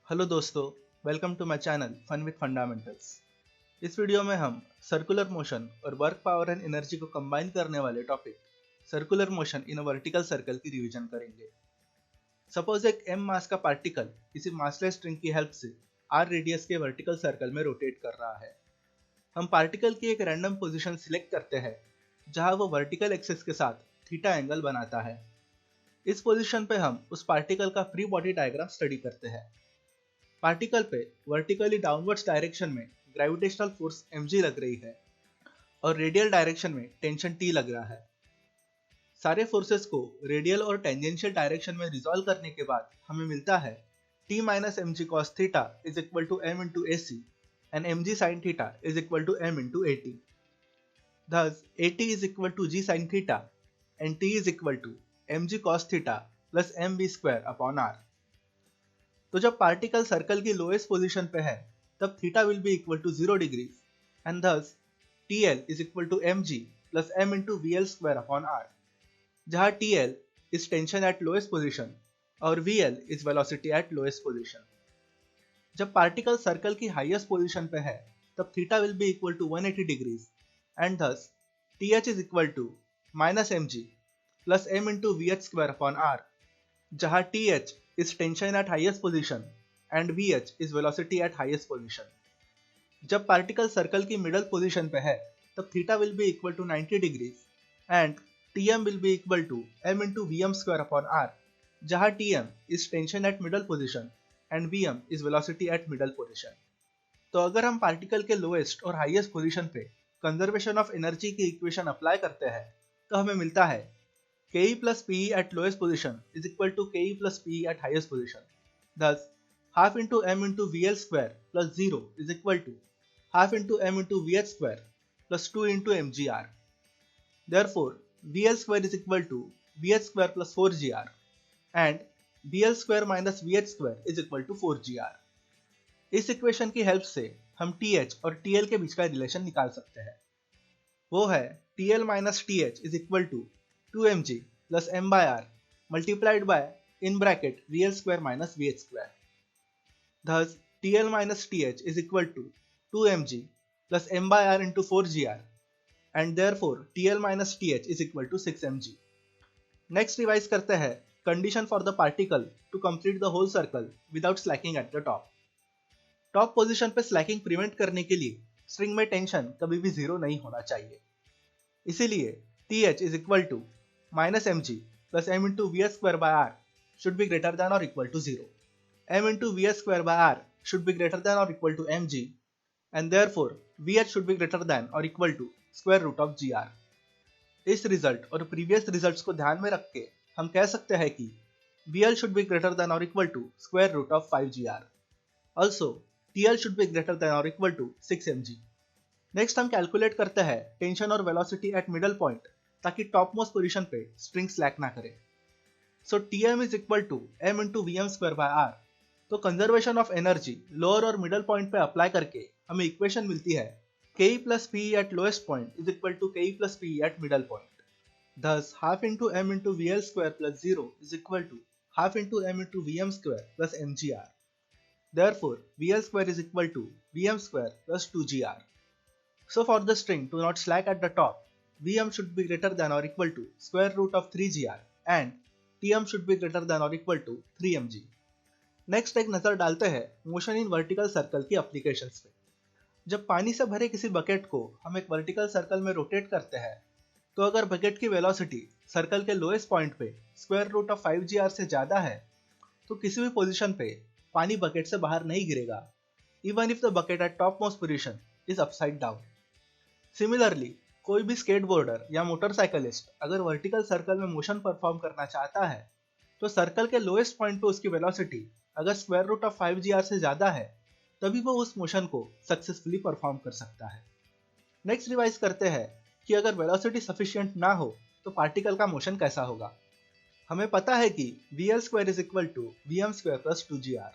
Hello दोस्तों, welcome to my channel fun with fundamentals. इस वीडियो में हम सर्कुलर मोशन और वर्क पावर एंड एनर्जी को कंबाइन करने वाले topic circular motion in a vertical circle की रिवीजन करेंगे। सपोज एक m मास का पार्टिकल किसी मासलेस स्ट्रिंग की हेल्प से r रेडियस के वर्टिकल सर्कल में रोटेट कर रहा है। हम पार्टिकल की एक रैंडम पोजीशन सिलेक्ट करते हैं जहां वो वर्टिकल एक्सिस के साथ थीटा एंगल बनाता है। इस पोजीशन पे हम उस पार्टिकल का फ्री बॉडी डायग्राम स्टडी करते हैं। पार्टिकल पे वर्टिकली डाउनवर्ड्स डायरेक्शन में ग्रेविटेशनल फोर्स mg लग रही है और रेडियल डायरेक्शन में टेंशन T लग रहा है। सारे फोर्सेस को रेडियल और टेंजेंशियल डायरेक्शन में रिजॉल्व करने के बाद हमें मिलता है T minus mg cos theta is equal to m into AC and mg sin theta is equal to m into AT. Thus AT is equal to g sin theta and T is equal to mg cos theta plus mv square upon r. तो जब particle circle की lowest position पे है तब theta will be equal to 0 degrees and thus TL is equal to mg plus m into VL square upon r, जहाँ TL is tension at lowest position और VL is velocity at lowest position. जब particle circle की highest position पे है तब theta will be equal to 180 degrees and thus TH is equal to minus mg plus m into VH square upon r, जहाँ TH is tension at highest position and VH is velocity at highest position. जब particle circle की middle position पे है तब theta will be equal to 90 degrees and TM will be equal to m into VM square upon r, जहाँ TM is tension at middle position and VM is velocity at middle position. तो अगर हम particle के lowest और highest position पे conservation of energy की equation apply करते हैं तो हमें मिलता है Ke plus Pe at lowest position is equal to Ke plus Pe at highest position. Thus, half into m into VL square plus 0 is equal to half into m into VH square plus 2 into mgr. Therefore, VL square is equal to VH square plus 4gr and VL square minus VH square is equal to 4gr. इस equation की help से हम TH और TL के बीच का relation निकाल सकते हैं। वो है TL minus TH is equal to 2mg plus m by r multiplied by in bracket VL square minus VH square. Thus TL minus TH is equal to 2mg plus m by r into 4gr and therefore TL minus TH is equal to 6mg. Next revise करते हैं condition for the particle to complete the whole circle without slacking at the top. Top position पे Slaking prevent करने के लिए string में tension कभी भी zero नहीं होना चाहिए। इसीलिए TH is equal to minus mg plus m into vh square by r should be greater than or equal to 0. m into vh square by r should be greater than or equal to mg and therefore vh should be greater than or equal to square root of gr. इस result और previous results को ध्यान में रख के हम कह सकते हैं कि VL should be greater than or equal to square root of 5gr. Also, TL should be greater than or equal to 6mg. Next हम कैलकुलेट करते हैं टेंशन और वेलोसिटी एट मिडल पॉइंट ताकि टॉप मोस्ट पोजीशन पे string slack ना करे। So TM is equal to m into VM square by r। तो conservation of energy lower और मिडल पॉइंट पे अप्लाई करके हमें इक्वेशन मिलती है Ke plus Pe at lowest point is equal to Ke plus Pe at middle point. Thus half into m into VL square plus 0 is equal to half into m into VM square plus mgr. Therefore VL square is equal to VM square plus 2gr. So for the string to not slack at the top, Vm should be greater than or equal to square root of 3gr and Tm should be greater than or equal to 3mg. Next एक नजर डालते हैं motion in vertical circle की applications पे। जब पानी से भरे किसी बकेट को हम एक वर्टिकल सर्कल में रोटेट करते हैं तो अगर बकेट की वेलोसिटी सर्कल के लोएस्ट पॉइंट पे स्क्वायर रूट ऑफ 5gr से ज्यादा है तो किसी भी पोजीशन पे पानी बकेट से बाहर नहीं गिरेगा, even if the bucket eight top most position is upside down. Similarly कोई भी स्केटबोर्डर या मोटरसाइकिलिस्ट अगर वर्टिकल सर्कल में मोशन परफॉर्म करना चाहता है तो सर्कल के लोएस्ट पॉइंट पे उसकी वेलोसिटी अगर स्क्वायर रूट ऑफ 5gr से ज्यादा है तभी वो उस मोशन को सक्सेसफुली परफॉर्म कर सकता है। नेक्स्ट रिवाइज करते हैं कि अगर वेलोसिटी सफिशिएंट ना हो तो पार्टिकल का मोशन कैसा होगा। हमें पता है कि VL square is equal to VM square plus 2gr।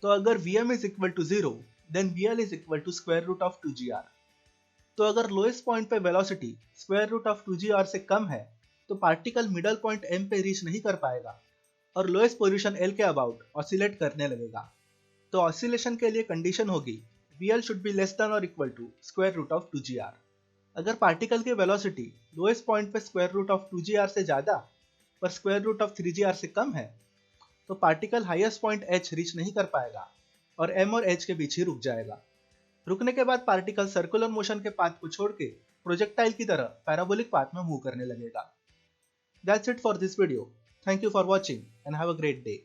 तो अगर VM is equal to 0 then VL is equal to square root of 2gr। तो अगर लोएस्ट पॉइंट पे velocity square root of 2gr से कम है तो पार्टिकल मिडल पॉइंट m पे रीच नहीं कर पाएगा और लोएस्ट पोजीशन L के अबाउट ऑसिलेट करने लगेगा। तो ऑसिलेशन के लिए कंडीशन होगी VL should be less than और equal to square root of 2gr। अगर पार्टिकल की वेलोसिटी लोएस्ट पॉइंट पे स्क्वायर रूट ऑफ 2gr से ज़्यादा पर स्क्वायर रूट ऑफ 3gr से कम है तो particle highest point h reach नहीं कर पाएगा और m और h के बीच ही रुक जाएगा। रुकने के बाद पार्टिकल सर्कुलर मोशन के पाथ को छोड़ के प्रोजेक्टाइल की तरह पैराबोलिक पाथ में मूव करने लगेगा। That's it for this video. Thank you for watching and have a great day.